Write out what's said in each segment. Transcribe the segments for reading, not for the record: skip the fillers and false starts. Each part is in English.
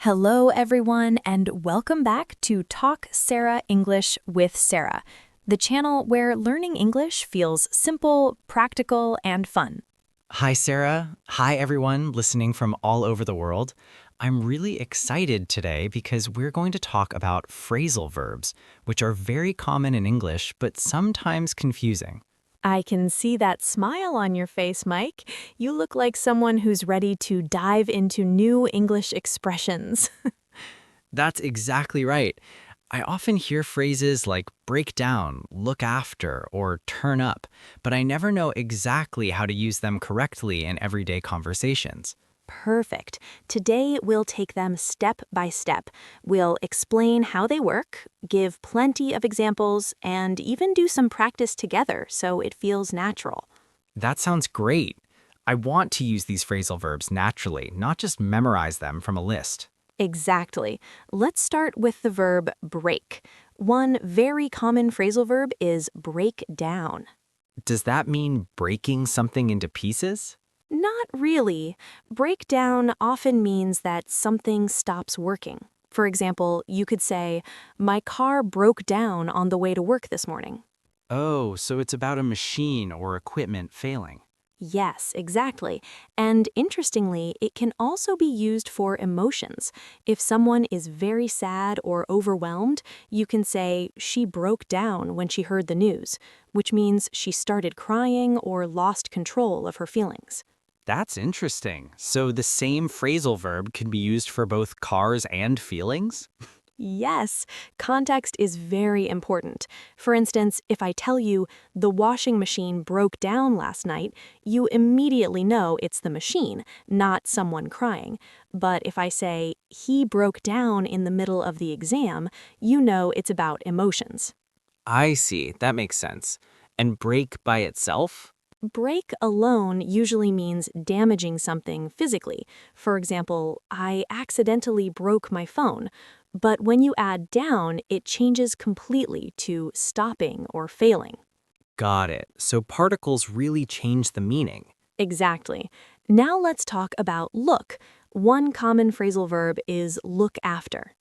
Hello, everyone, and welcome back to Talk Sara English with Sara, the channel where learning English feels simple, practical, and fun. Hi, Sarah. Hi, everyone listening from all over the world. I'm really excited today because we're going to talk about phrasal verbs, which are very common in English, but sometimes confusing. I can see that smile on your face, Mike. You look like someone who's ready to dive into new English expressions. That's exactly right. I often hear phrases like break down, look after, or turn up, but I never know exactly how to use them correctly in everyday conversations. Perfect. Today, we'll take them step by step. We'll explain how they work, give plenty of examples, and even do some practice together so it feels natural. That sounds great. I want to use these phrasal verbs naturally, not just memorize them from a list. Exactly. Let's start with the verb break. One very common phrasal verb is break down. Does that mean breaking something into pieces? Not really. Breakdown often means that something stops working. For example, you could say, "My car broke down on the way to work this morning." Oh, so it's about a machine or equipment failing. Yes, exactly. And interestingly, it can also be used for emotions. If someone is very sad or overwhelmed, you can say, "She broke down when she heard the news," which means she started crying or lost control of her feelings. That's interesting. So the same phrasal verb can be used for both cars and feelings? Yes, context is very important. For instance, if I tell you, "The washing machine broke down last night," you immediately know it's the machine, not someone crying. But if I say, "He broke down in the middle of the exam," you know it's about emotions. I see. That makes sense. And break by itself? Break alone usually means damaging something physically. For example, "I accidentally broke my phone." But when you add down, it changes completely to stopping or failing. Got it. So particles really change the meaning. Exactly. Now let's talk about look. One common phrasal verb is look after.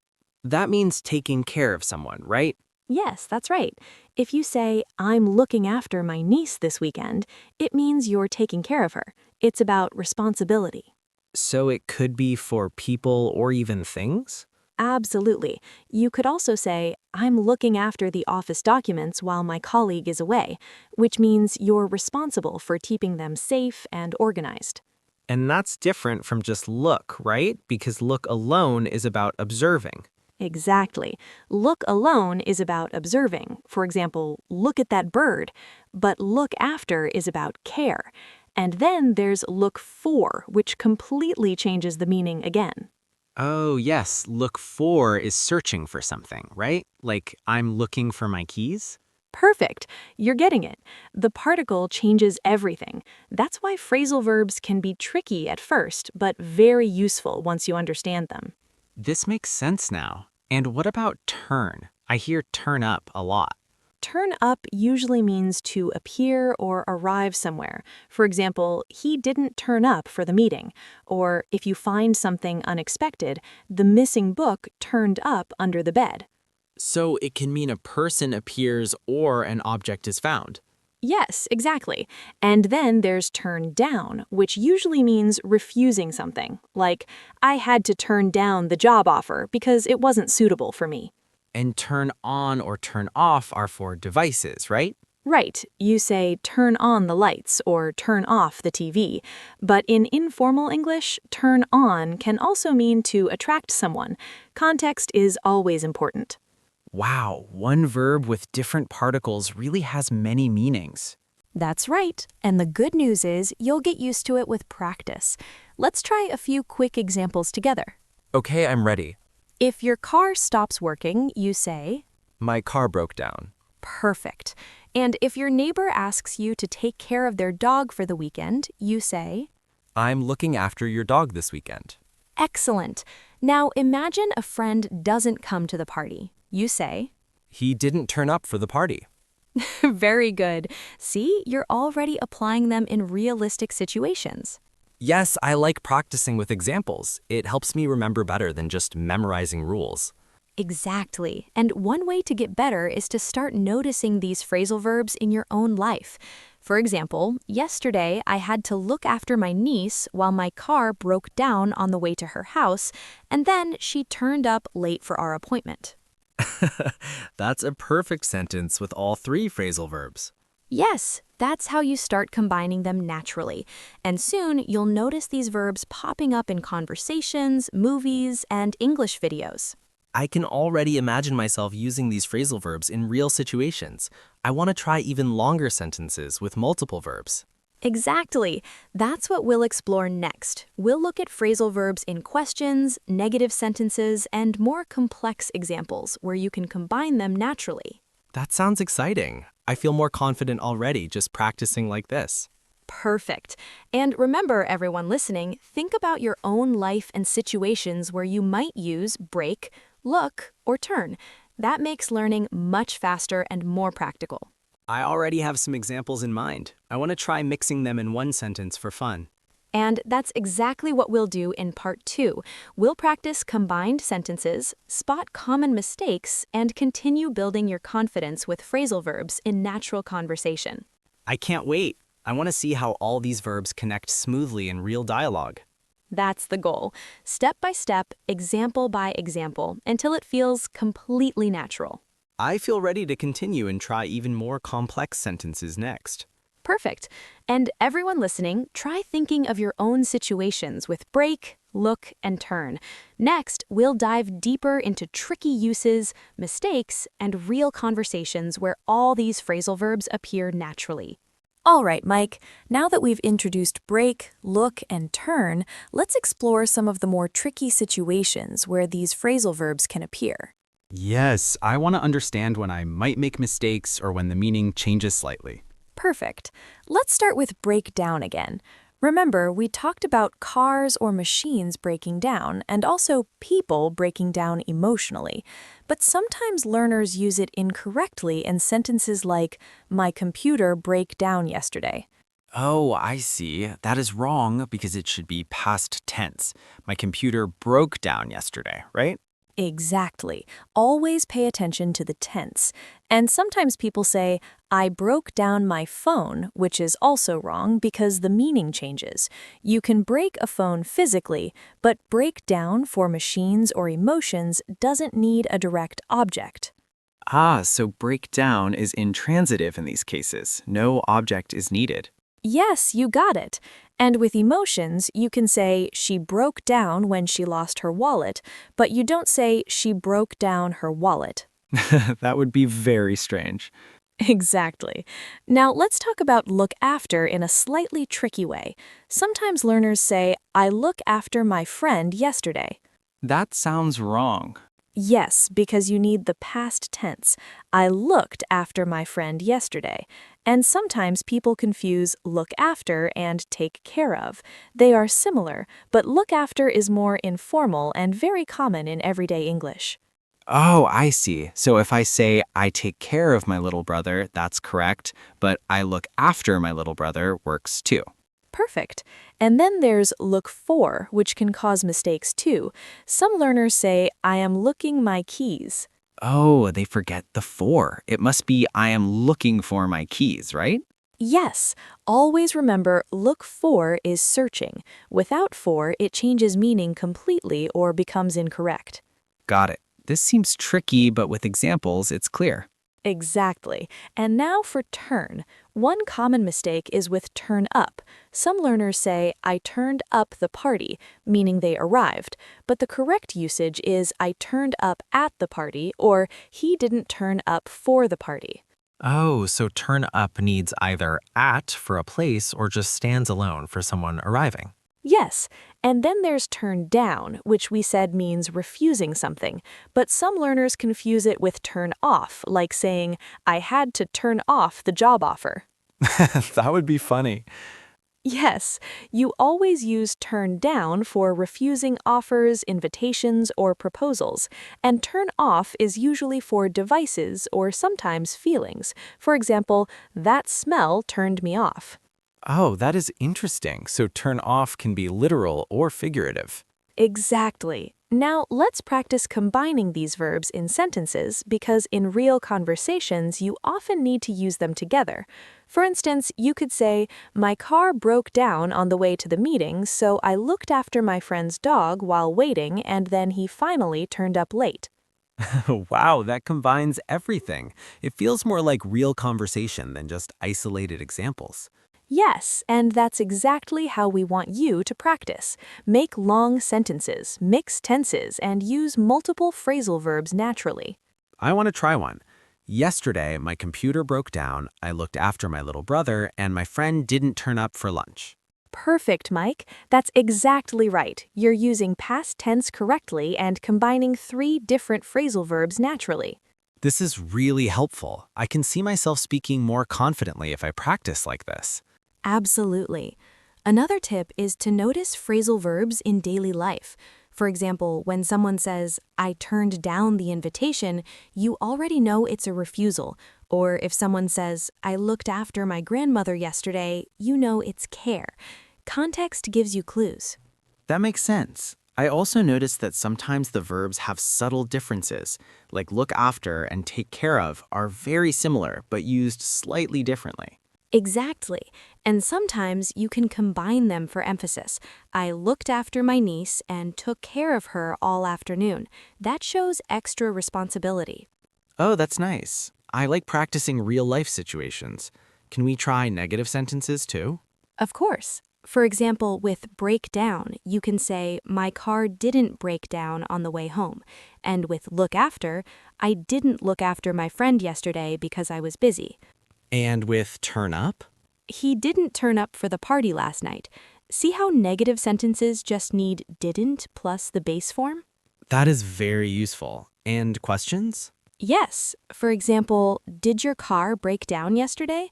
That means taking care of someone, right? Yes, that's right. If you say, "I'm looking after my niece this weekend," it means you're taking care of her. It's about responsibility. So it could be for people or even things? Absolutely. You could also say, "I'm looking after the office documents while my colleague is away," which means you're responsible for keeping them safe and organized. And that's different from just look, right? Because look alone is about observing. Exactly. Look alone is about observing. For example, "Look at that bird." But look after is about care. And then there's look for, which completely changes the meaning again. Oh, yes. Look for is searching for something, right? Like I'm looking for my keys? Perfect. You're getting it. The particle changes everything. That's why phrasal verbs can be tricky at first, but very useful once you understand them. This makes sense now. And what about turn? I hear turn up a lot. Turn up usually means to appear or arrive somewhere. For example, "He didn't turn up for the meeting." Or if you find something unexpected, "The missing book turned up under the bed." So it can mean a person appears or an object is found. Yes, exactly. And then there's turn down, which usually means refusing something, like, "I had to turn down the job offer because it wasn't suitable for me." And turn on or turn off are for devices, right? Right, you say "turn on the lights" or "turn off the TV." But in informal English, turn on can also mean to attract someone. Context is always important. Wow, one verb with different particles really has many meanings. That's right, and the good news is you'll get used to it with practice. Let's try a few quick examples together. Okay, I'm ready. If your car stops working, you say, My car broke down. "Perfect." And if your neighbor asks you to take care of their dog for the weekend, you say, I'm looking after your dog this weekend. "Excellent." Now imagine a friend doesn't come to the party. You say, He didn't turn up for the party. "Very good." See, you're already applying them in realistic situations. Yes, I like practicing with examples. It helps me remember better than just memorizing rules. Exactly. And one way to get better is to start noticing these phrasal verbs in your own life. For example, yesterday I had to look after my niece while my car broke down on the way to her house, and then she turned up late for our appointment. That's a perfect sentence with all three phrasal verbs. Yes, that's how you start combining them naturally. And soon you'll notice these verbs popping up in conversations, movies, and English videos. I can already imagine myself using these phrasal verbs in real situations. I want to try even longer sentences with multiple verbs. Exactly. That's what we'll explore next. We'll look at phrasal verbs in questions, negative sentences, and more complex examples where you can combine them naturally. That sounds exciting. I feel more confident already just practicing like this. Perfect. And remember, everyone listening, think about your own life and situations where you might use break, look, or turn. That makes learning much faster and more practical. I already have some examples in mind. I want to try mixing them in one sentence for fun. And that's exactly what we'll do in part 2. We'll practice combined sentences, spot common mistakes, and continue building your confidence with phrasal verbs in natural conversation. I can't wait. I want to see how all these verbs connect smoothly in real dialogue. That's the goal. Step by step, example by example, until it feels completely natural. I feel ready to continue and try even more complex sentences next. Perfect. And everyone listening, try thinking of your own situations with break, look, and turn. Next, we'll dive deeper into tricky uses, mistakes, and real conversations where all these phrasal verbs appear naturally. All right, Mike, now that we've introduced break, look, and turn, let's explore some of the more tricky situations where these phrasal verbs can appear. Yes, I want to understand when I might make mistakes or when the meaning changes slightly. Perfect. Let's start with break down again. Remember, we talked about cars or machines breaking down and also people breaking down emotionally. But sometimes learners use it incorrectly in sentences like, my computer broke down yesterday. Oh, I see. That is wrong because it should be past tense. My computer broke down yesterday, right? Exactly. Always pay attention to the tense. And sometimes people say, I broke down my phone, which is also wrong because the meaning changes. You can break a phone physically, but break down for machines or emotions doesn't need a direct object. Ah, so break down is intransitive in these cases. No object is needed. Yes, you got it. And with emotions, you can say she broke down when she lost her wallet, but you don't say she broke down her wallet. That would be very strange. Exactly. Now let's talk about look after in a slightly tricky way. Sometimes learners say, I look after my friend yesterday. That sounds wrong. Yes, because you need the past tense. I looked after my friend yesterday. And sometimes people confuse look after and take care of. They are similar, but look after is more informal and very common in everyday English. Oh, I see. So if I say I take care of my little brother, that's correct, but I look after my little brother works too. Perfect. And then there's look for, which can cause mistakes too. Some learners say, I am looking my keys. Oh, they forget the for. It must be I am looking for my keys, right? Yes, always remember look for is searching. Without for, it changes meaning completely or becomes incorrect. Got it. This seems tricky, but with examples, it's clear. Exactly. And now for turn. One common mistake is with turn up. Some learners say, I turned up the party, meaning they arrived. But the correct usage is, I turned up at the party, or he didn't turn up for the party. Oh, so turn up needs either at for a place or just stands alone for someone arriving. Yes, and then there's turn down, which we said means refusing something, but some learners confuse it with turn off, like saying, I had to turn off the job offer. That would be funny. Yes, you always use turn down for refusing offers, invitations, or proposals, and turn off is usually for devices or sometimes feelings. For example, that smell turned me off. Oh, that is interesting. So turn off can be literal or figurative. Exactly. Now, let's practice combining these verbs in sentences because in real conversations, you often need to use them together. For instance, you could say, "My car broke down on the way to the meeting, so I looked after my friend's dog while waiting, and then he finally turned up late." Wow, that combines everything. It feels more like real conversation than just isolated examples. Yes, and that's exactly how we want you to practice. Make long sentences, mix tenses, and use multiple phrasal verbs naturally. I want to try one. Yesterday, my computer broke down, I looked after my little brother, and my friend didn't turn up for lunch. Perfect, Mike. That's exactly right. You're using past tense correctly and combining three different phrasal verbs naturally. This is really helpful. I can see myself speaking more confidently if I practice like this. Absolutely. Another tip is to notice phrasal verbs in daily life. For example, when someone says, "I turned down the invitation," you already know it's a refusal. Or if someone says, "I looked after my grandmother yesterday," you know it's care. Context gives you clues. That makes sense. I also noticed that sometimes the verbs have subtle differences, like look after and take care of are very similar but used slightly differently. Exactly. And sometimes you can combine them for emphasis. "I looked after my niece and took care of her all afternoon." That shows extra responsibility. Oh, that's nice. I like practicing real life situations. Can we try negative sentences too? Of course. For example, with break down, you can say, "My car didn't break down on the way home." And with look after, "I didn't look after my friend yesterday because I was busy." And with turn up? "He didn't turn up for the party last night." See how negative sentences just need didn't plus the base form? That is very useful. And questions? Yes. For example, "Did your car break down yesterday?"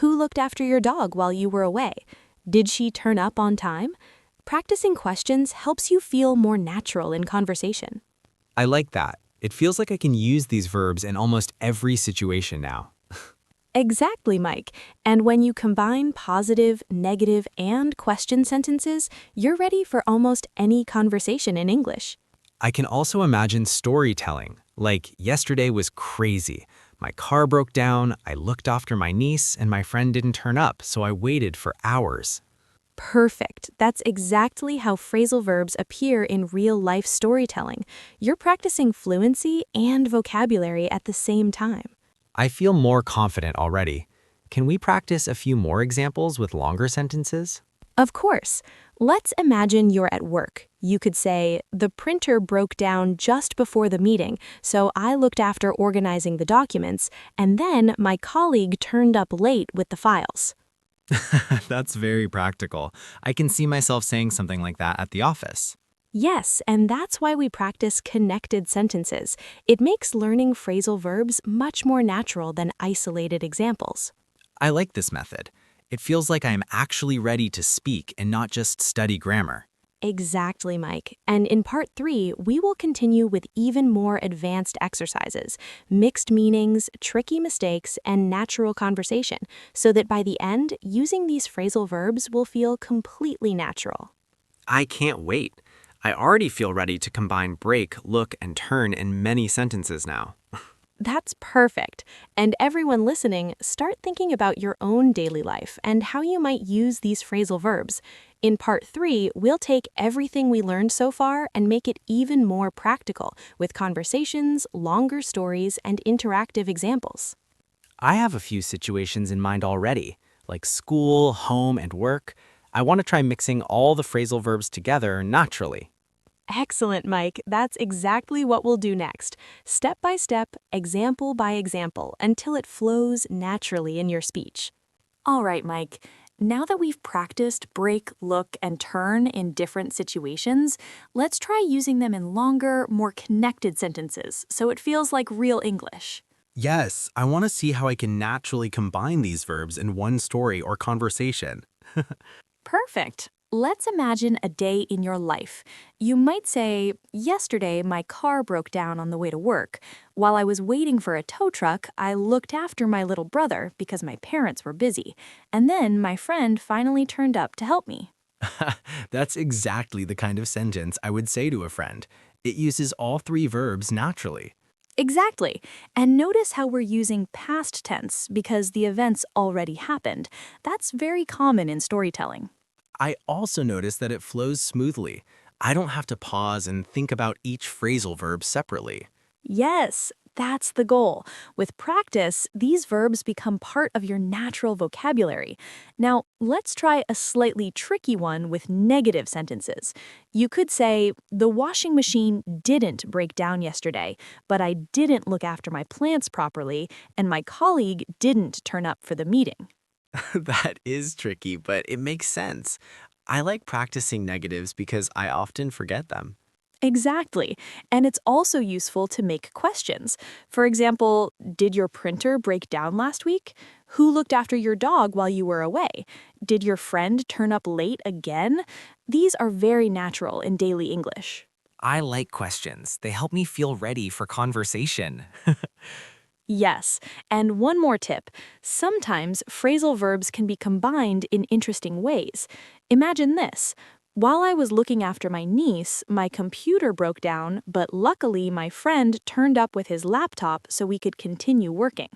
"Who looked after your dog while you were away?" "Did she turn up on time?" Practicing questions helps you feel more natural in conversation. I like that. It feels like I can use these verbs in almost every situation now. Exactly, Mike. And when you combine positive, negative, and question sentences, you're ready for almost any conversation in English. I can also imagine storytelling, like yesterday was crazy. My car broke down, I looked after my niece, and my friend didn't turn up, so I waited for hours. Perfect. That's exactly how phrasal verbs appear in real-life storytelling. You're practicing fluency and vocabulary at the same time. I feel more confident already. Can we practice a few more examples with longer sentences? Of course. Let's imagine you're at work. You could say, "The printer broke down just before the meeting, so I looked after organizing the documents, and then my colleague turned up late with the files." That's very practical. I can see myself saying something like that at the office. Yes, and that's why we practice connected sentences. It makes learning phrasal verbs much more natural than isolated examples. I like this method. It feels like I am actually ready to speak and not just study grammar. Exactly, Mike. And in part 3, we will continue with even more advanced exercises, mixed meanings, tricky mistakes, and natural conversation, so that by the end, using these phrasal verbs will feel completely natural. I can't wait. I already feel ready to combine break, look, and turn in many sentences now. That's perfect. And everyone listening, start thinking about your own daily life and how you might use these phrasal verbs. In part 3, we'll take everything we learned so far and make it even more practical with conversations, longer stories, and interactive examples. I have a few situations in mind already, like school, home, and work. I want to try mixing all the phrasal verbs together naturally. Excellent, Mike. That's exactly what we'll do next. Step by step, example by example, until it flows naturally in your speech. All right, Mike. Now that we've practiced break, look, and turn in different situations, let's try using them in longer, more connected sentences so it feels like real English. Yes, I want to see how I can naturally combine these verbs in one story or conversation. Perfect. Let's imagine a day in your life. You might say, yesterday my car broke down on the way to work. While I was waiting for a tow truck, I looked after my little brother because my parents were busy. And then my friend finally turned up to help me. That's exactly the kind of sentence I would say to a friend. It uses all three verbs naturally. Exactly. And notice how we're using past tense because the events already happened. That's very common in storytelling. I also notice that it flows smoothly. I don't have to pause and think about each phrasal verb separately. Yes, that's the goal. With practice, these verbs become part of your natural vocabulary. Now, let's try a slightly tricky one with negative sentences. You could say, the washing machine didn't break down yesterday, but I didn't look after my plants properly, and my colleague didn't turn up for the meeting. That is tricky, but it makes sense. I like practicing negatives because I often forget them. Exactly. And it's also useful to make questions. For example, did your printer break down last week? Who looked after your dog while you were away? Did your friend turn up late again? These are very natural in daily English. I like questions. They help me feel ready for conversation. Yes, and one more tip. Sometimes phrasal verbs can be combined in interesting ways. Imagine this. While I was looking after my niece, my computer broke down, but luckily my friend turned up with his laptop so we could continue working.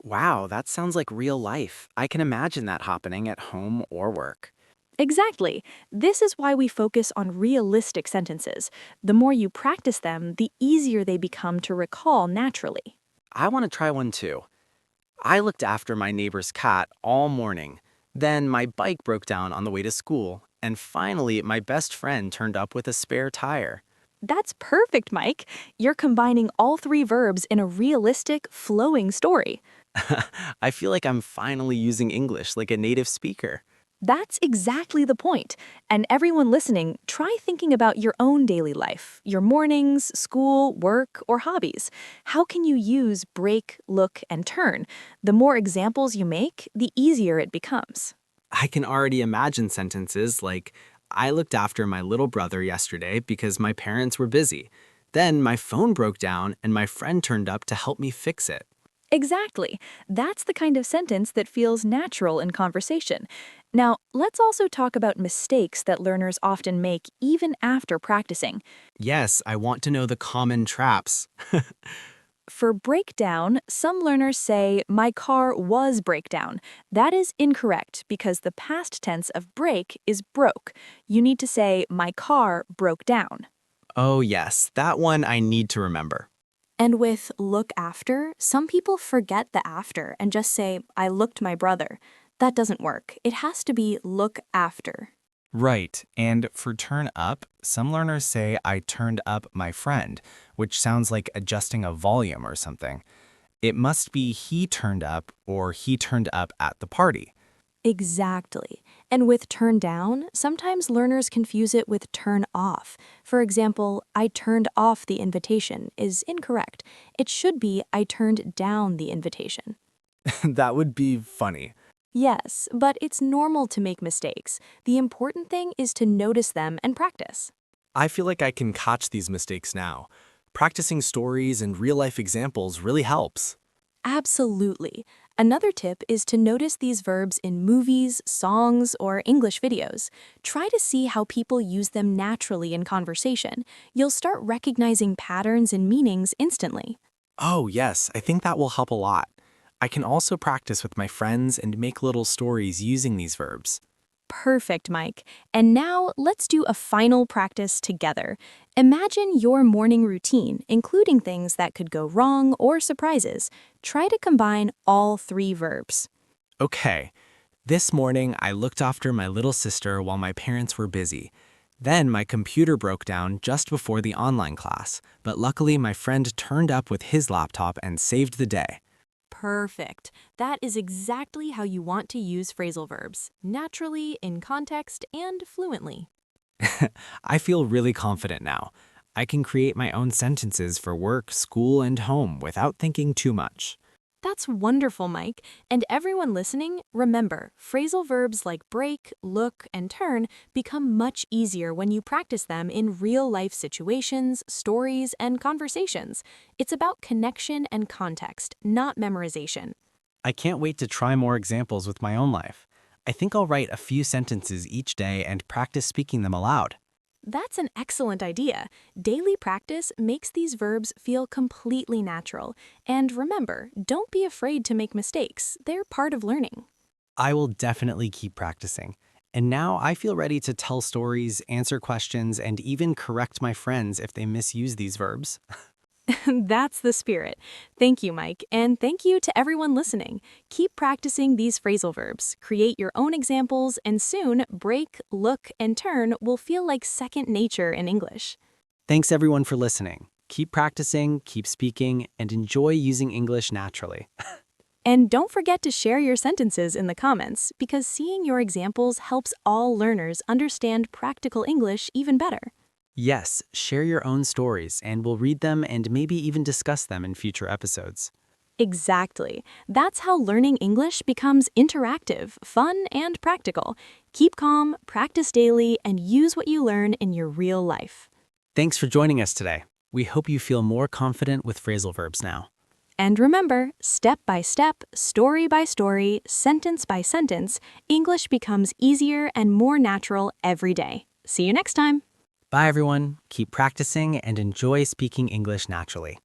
Wow, that sounds like real life. I can imagine that happening at home or work. Exactly. This is why we focus on realistic sentences. The more you practice them, the easier they become to recall naturally. I want to try one too. I looked after my neighbor's cat all morning. Then my bike broke down on the way to school, and finally my best friend turned up with a spare tire. That's perfect, Mike. You're combining all three verbs in a realistic, flowing story. I feel like I'm finally using English like a native speaker. That's exactly the point. And everyone listening, try thinking about your own daily life, your mornings, school, work, or hobbies. How can you use break, look, and turn? The more examples you make, the easier it becomes. I can already imagine sentences like, I looked after my little brother yesterday because my parents were busy. Then my phone broke down and my friend turned up to help me fix it. Exactly. That's the kind of sentence that feels natural in conversation. Now, let's also talk about mistakes that learners often make even after practicing. Yes, I want to know the common traps. For breakdown, some learners say, my car was breakdown. That is incorrect because the past tense of break is broke. You need to say, my car broke down. Oh yes, that one I need to remember. And with look after, some people forget the after and just say, I looked my brother. That doesn't work. It has to be look after. Right, and for turn up, some learners say I turned up my friend, which sounds like adjusting a volume or something. It must be he turned up or he turned up at the party. Exactly. And with turn down, sometimes learners confuse it with turn off. For example, I turned off the invitation is incorrect. It should be I turned down the invitation. That would be funny. Yes, but it's normal to make mistakes. The important thing is to notice them and practice. I feel like I can catch these mistakes now. Practicing stories and real-life examples really helps. Absolutely. Another tip is to notice these verbs in movies, songs, or English videos. Try to see how people use them naturally in conversation. You'll start recognizing patterns and meanings instantly. Oh yes, I think that will help a lot. I can also practice with my friends and make little stories using these verbs. Perfect, Mike. And now let's do a final practice together. Imagine your morning routine, including things that could go wrong or surprises. Try to combine all three verbs. Okay, this morning I looked after my little sister while my parents were busy. Then my computer broke down just before the online class, but luckily my friend turned up with his laptop and saved the day. Perfect. That is exactly how you want to use phrasal verbs, naturally, in context, and fluently. I feel really confident now. I can create my own sentences for work, school, and home without thinking too much. That's That's wonderful, Mike. And everyone listening, remember, phrasal verbs like break, look, and turn become much easier when you practice them in real-life situations, stories, and conversations. It's about connection and context, not memorization. I can't wait to try more examples with my own life. I think I'll write a few sentences each day and practice speaking them aloud. That's an excellent idea. Daily practice makes these verbs feel completely natural. And remember, don't be afraid to make mistakes. They're part of learning. I will definitely keep practicing. And now I feel ready to tell stories, answer questions, and even correct my friends if they misuse these verbs. That's the spirit. Thank you, Mike, and thank you to everyone listening. Keep practicing these phrasal verbs, create your own examples, and soon break, look, and turn will feel like second nature in English. Thanks everyone for listening. Keep practicing, keep speaking, and enjoy using English naturally. And don't forget to share your sentences in the comments, because seeing your examples helps all learners understand practical English even better. Yes, share your own stories, and we'll read them and maybe even discuss them in future episodes. Exactly. That's how learning English becomes interactive, fun, and practical. Keep calm, practice daily, and use what you learn in your real life. Thanks for joining us today. We hope you feel more confident with phrasal verbs now. And remember, step by step, story by story, sentence by sentence, English becomes easier and more natural every day. See you next time. Bye everyone. Keep practicing and enjoy speaking English naturally.